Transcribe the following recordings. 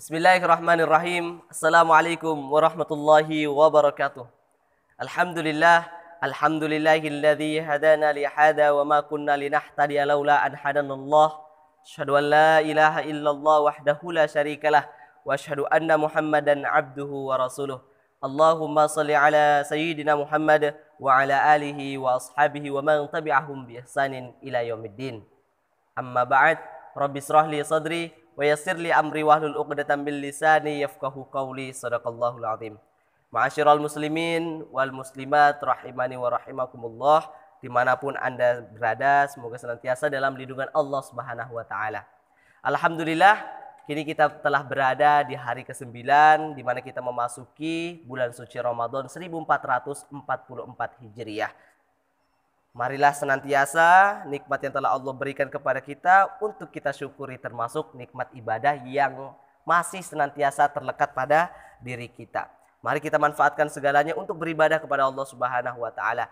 Bismillahirrahmanirrahim. Assalamualaikum warahmatullahi wabarakatuh. Alhamdulillah, alhamdulillahilladzi hadana li hada wa ma kunna linahtadiya laula an hadanallah. Asyhadu an la ilaha illallah wahdahu la syarikalah wa asyhadu anna Muhammadan abduhu wa rasuluh. Allahumma shalli ala sayyidina Muhammad wa ala alihi wa ashabihi wa man tabi'ahum bi ihsanin ila yaumiddin. Amma ba'd, Rabbi shrah li sadri wa yassir li amri wahlul 'uqdatam min lisani yafqahu qawli. Shadaqallahul azim. Ma'asyiral muslimin wal muslimat rahimani wa rahimakumullah, dimanapun Anda berada, semoga senantiasa dalam lindungan Allah Subhanahu wa taala. Alhamdulillah, kini kita telah berada di hari ke-9 di mana kita memasuki bulan suci Ramadan 1444 Hijriah. Marilah senantiasa nikmat yang telah Allah berikan kepada kita untuk kita syukuri, termasuk nikmat ibadah yang masih senantiasa terlekat pada diri kita. Mari kita manfaatkan segalanya untuk beribadah kepada Allah Subhanahu wa taala.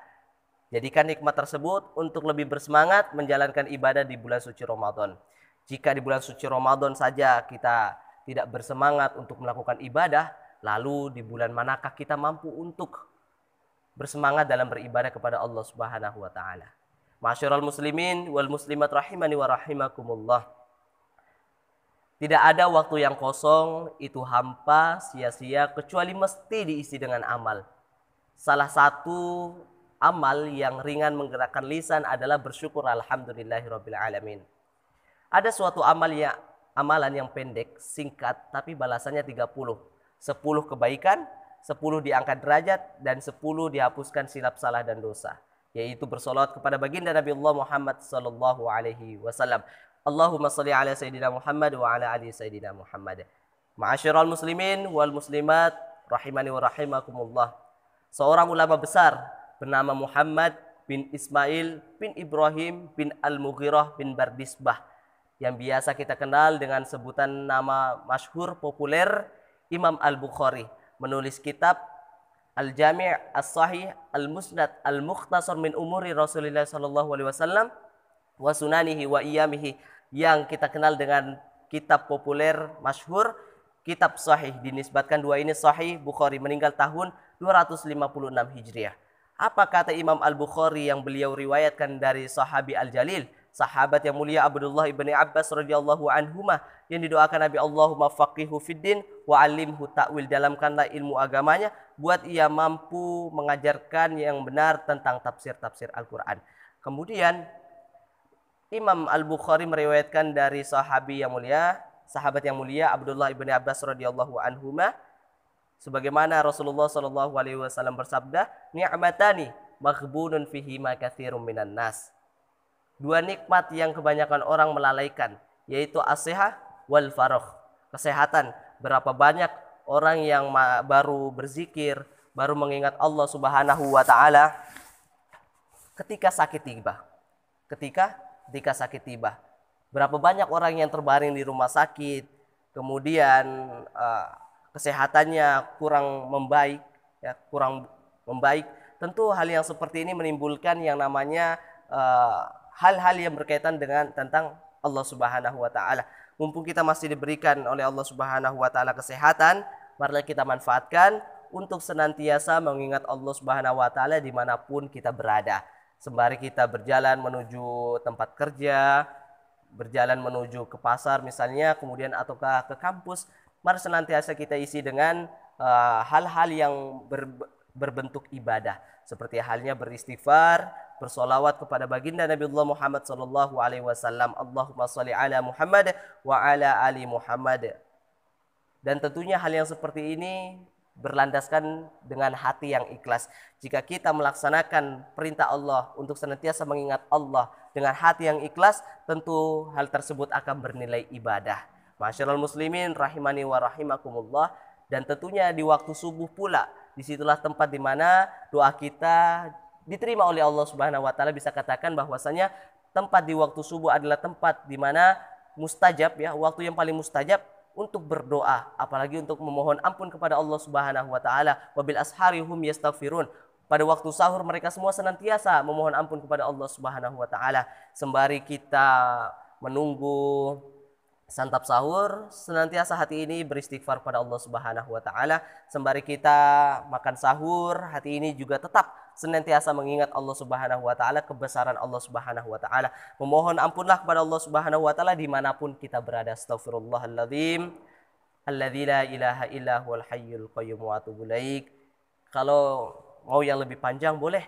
Jadikan nikmat tersebut untuk lebih bersemangat menjalankan ibadah di bulan suci Ramadan. Jika di bulan suci Ramadan saja kita tidak bersemangat untuk melakukan ibadah, lalu di bulan manakah kita mampu untuk bersemangat dalam beribadah kepada Allah Subhanahu wa taala. Ma'asyiral muslimin wal muslimat rahimani wa rahimakumullah. Tidak ada waktu yang kosong, itu hampa, sia-sia, kecuali mesti diisi dengan amal. Salah satu amal yang ringan menggerakkan lisan adalah bersyukur alhamdulillahirabbil alamin. Ada suatu amalan yang pendek, singkat, tapi balasannya 30. 10 kebaikan, 10 diangkat derajat, dan 10 dihapuskan silap salah dan dosa, yaitu bersolawat kepada baginda Nabi Allah Muhammad sallallahu alaihi wasallam. Allahumma shalli ala sayyidina Muhammad wa ala ali sayyidina Muhammad. Ma'asyiral muslimin wal muslimat rahimani wa rahimakumullah. Seorang ulama besar bernama Muhammad bin Ismail bin Ibrahim bin Al-Mughirah bin Bardisbah, yang biasa kita kenal dengan sebutan nama masyhur populer Imam Al-Bukhari, menulis kitab Al-Jami' As-Sahih Al-Musnad Al-Mukhtasar min Umuri Rasulillah sallallahu alaihi wasallam wa sunanihi wa iyamihi, yang kita kenal dengan kitab populer masyhur kitab Sahih. Dinisbatkan dua ini Sahih Bukhari, meninggal tahun 256 Hijriah. Apa kata Imam Al-Bukhari yang beliau riwayatkan dari sahabi Al-Jalil, sahabat yang mulia Abdullah ibn Abbas radhiyallahu anhuma, yang didoakan Nabi, Allahumma faqihu fiddin wa alimhu ta'wil, dalamkanlah ilmu agamanya, buat ia mampu mengajarkan yang benar tentang tafsir-tafsir Al-Quran. Kemudian Imam Al-Bukhari meriwayatkan dari sahabat yang mulia Abdullah ibn Abbas radhiyallahu anhuma, sebagaimana Rasulullah sallallahu alaihi wasallam bersabda, ni'matani maghbunun fihi ma katsirun minan nas. Dua nikmat yang kebanyakan orang melalaikan, yaitu as-sihah wal faragh, kesehatan. Berapa banyak orang yang baru berzikir, baru mengingat Allah Subhanahu wa taala ketika sakit tiba. Ketika sakit tiba. Berapa banyak orang yang terbaring di rumah sakit, kemudian kesehatannya kurang membaik, Tentu hal yang seperti ini menimbulkan yang namanya hal-hal yang berkaitan dengan tentang Allah Subhanahu wa taala. Mumpung kita masih diberikan oleh Allah Subhanahu wa taala kesehatan, marilah kita manfaatkan untuk senantiasa mengingat Allah Subhanahu wa taala dimanapun kita berada. Sembari kita berjalan menuju tempat kerja, berjalan menuju ke pasar misalnya, kemudian ataukah ke kampus, mari senantiasa kita isi dengan hal-hal yang berbentuk ibadah, seperti halnya beristighfar, bersolawat kepada baginda Nabi Allah Muhammad sallallahu alaihi wasallam. Allahumma shalli ala Muhammad wa ala ali Muhammad. Dan tentunya hal yang seperti ini berlandaskan dengan hati yang ikhlas. Jika kita melaksanakan perintah Allah untuk senantiasa mengingat Allah dengan hati yang ikhlas, tentu hal tersebut akan bernilai ibadah. Ma'asyiral muslimin rahimani wa rahimakumullah. Dan tentunya di waktu subuh pula, disitulah tempat di mana doa kita diterima oleh Allah Subhanahu wa taala. Bisa katakan bahwasanya tempat di waktu subuh adalah tempat di mana mustajab, waktu yang paling mustajab untuk berdoa, apalagi untuk memohon ampun kepada Allah Subhanahu wa taala. Wabil ashari hum yastaghfirun. Pada waktu sahur mereka semua senantiasa memohon ampun kepada Allah Subhanahu wa taala. Sembari kita menunggu santap sahur, senantiasa hati ini beristighfar pada Allah Subhanahu wa taala. Sembari kita makan sahur, hati ini juga tetap senantiasa mengingat Allah Subhanahu wa taala, kebesaran Allah Subhanahu wa taala. Memohon ampunlah kepada Allah Subhanahu wa taala dimanapun kita berada. Astaghfirullahaladzim alladzi la ilaha illa huwal hayyul qayyum wa atubu ilaik. Kalau mau yang lebih panjang boleh.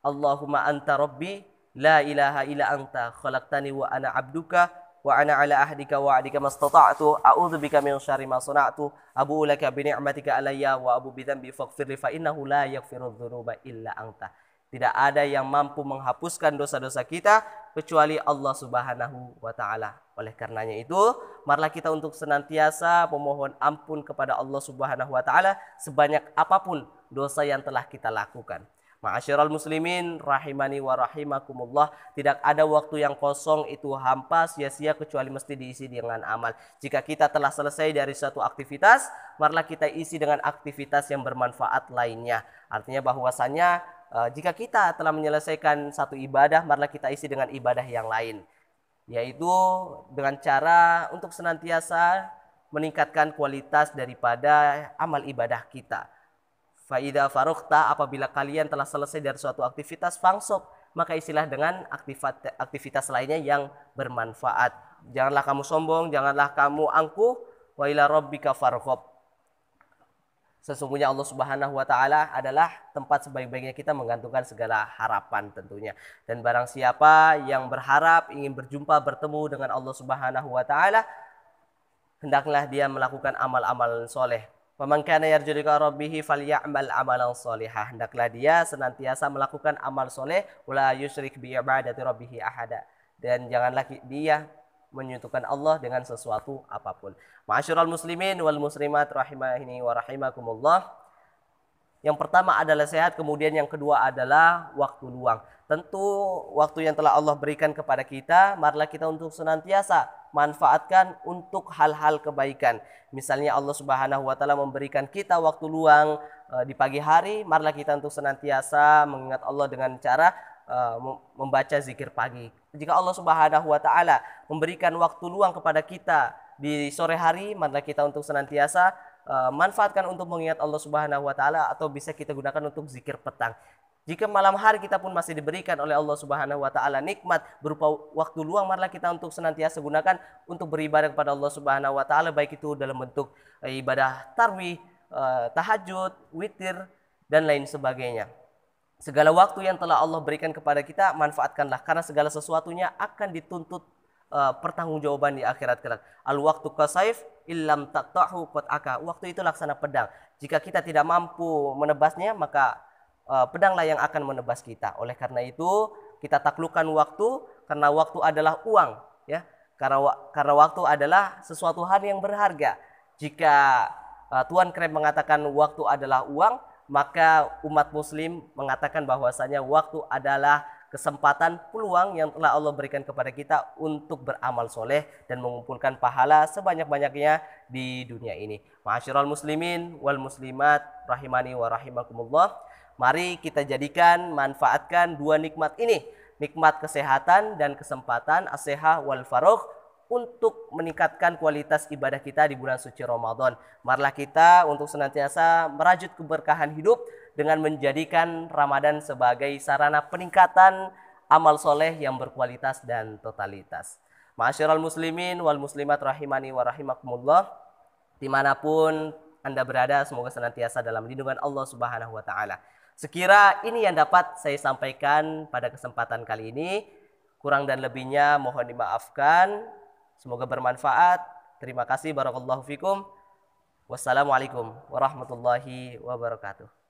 Allahumma anta rabbi la ilaha illa anta khalaqtani wa ana abduka wa ana ala ahdika wa adika mastata'tu a'udzubika min syarri ma sana'tu abu'u laka bi ni'matika alayya wa abu bi dzambi faghfirli fa innahu la yaghfiru dzunuba illa anta. Tidak ada yang mampu menghapuskan dosa-dosa kita kecuali Allah Subhanahu wa taala. Oleh karenanya itu, marilah kita untuk senantiasa memohon ampun kepada Allah Subhanahu wa taala sebanyak apapun dosa yang telah kita lakukan. Ma'asyiral muslimin rahimani wa rahimakumullah, tidak ada waktu yang kosong itu hampa sia-sia kecuali mesti diisi dengan amal. Jika kita telah selesai dari suatu aktivitas, marilah kita isi dengan aktivitas yang bermanfaat lainnya. Artinya bahwasanya jika kita telah menyelesaikan satu ibadah, marilah kita isi dengan ibadah yang lain, yaitu dengan cara untuk senantiasa meningkatkan kualitas daripada amal ibadah kita. Faida farukta, apabila kalian telah selesai dari suatu aktivitas fangsop, maka isilah dengan aktivitas lainnya yang bermanfaat. Janganlah kamu sombong, janganlah kamu angkuh. Wa ila rabbika farghab. Sesungguhnya Allah Subhanahu wa taala adalah tempat sebaik-baiknya kita menggantungkan segala harapan tentunya. Dan barang siapa yang berharap ingin berjumpa bertemu dengan Allah Subhanahu wa taala, hendaklah dia melakukan amal-amal soleh. Faman kana yarju liqa rabbih falyamal amalan shalihah. Hendaklah dia senantiasa melakukan amal soleh, wala yusyrik bi ibadati rabbih ahada. Dan janganlah dia menyekutukan Allah dengan sesuatu apapun. Ma'asyiral muslimin wal muslimat rahimahini wa rahimakumullah. Yang pertama adalah sehat, kemudian yang kedua adalah waktu luang. Tentu waktu yang telah Allah berikan kepada kita, marilah kita untuk senantiasa manfaatkan untuk hal-hal kebaikan. Misalnya Allah Subhanahu wa taala memberikan kita waktu luang di pagi hari, marilah kita untuk senantiasa mengingat Allah dengan cara membaca zikir pagi. Jika Allah Subhanahu wa taala memberikan waktu luang kepada kita di sore hari, marilah kita untuk senantiasa manfaatkan untuk mengingat Allah Subhanahu wa taala, atau bisa kita gunakan untuk zikir petang. Jika malam hari kita pun masih diberikan oleh Allah Subhanahu wa taala nikmat berupa waktu luang, marilah kita untuk senantiasa gunakan untuk beribadah kepada Allah Subhanahu wa taala, baik itu dalam bentuk ibadah tarwih, tahajud, witir dan lain sebagainya. Segala waktu yang telah Allah berikan kepada kita, manfaatkanlah, karena segala sesuatunya akan dituntut pertanggungjawaban di akhirat kelak. Al waktu kasaif illam taqtahu qat'aka. Waktu itu laksana pedang. Jika kita tidak mampu menebasnya, maka pedanglah yang akan menebas kita. Oleh karena itu, kita taklukkan waktu, karena waktu adalah uang, ya. Karena waktu adalah sesuatu hal yang berharga. Jika Tuan Kreb mengatakan waktu adalah uang, maka umat muslim mengatakan bahwasanya waktu adalah kesempatan, peluang yang telah Allah berikan kepada kita untuk beramal soleh dan mengumpulkan pahala sebanyak-banyaknya di dunia ini. Ma'asyiral muslimin wal muslimat rahimani wa rahimakumullah. Mari kita jadikan, manfaatkan dua nikmat ini, nikmat kesehatan dan kesempatan, as-sihah wal faragh, untuk meningkatkan kualitas ibadah kita di bulan suci Ramadan. Marilah kita untuk senantiasa merajut keberkahan hidup dengan menjadikan Ramadan sebagai sarana peningkatan amal soleh yang berkualitas dan totalitas. Ma'asyiral muslimin wal muslimat rahimani wa rahimakumullah. Dimanapun Anda berada, semoga senantiasa dalam lindungan Allah Subhanahu wa taala. Sekira ini yang dapat saya sampaikan pada kesempatan kali ini. Kurang dan lebihnya mohon dimaafkan. Semoga bermanfaat. Terima kasih. Barakallahu fikum. Wassalamualaikum warahmatullahi wabarakatuh.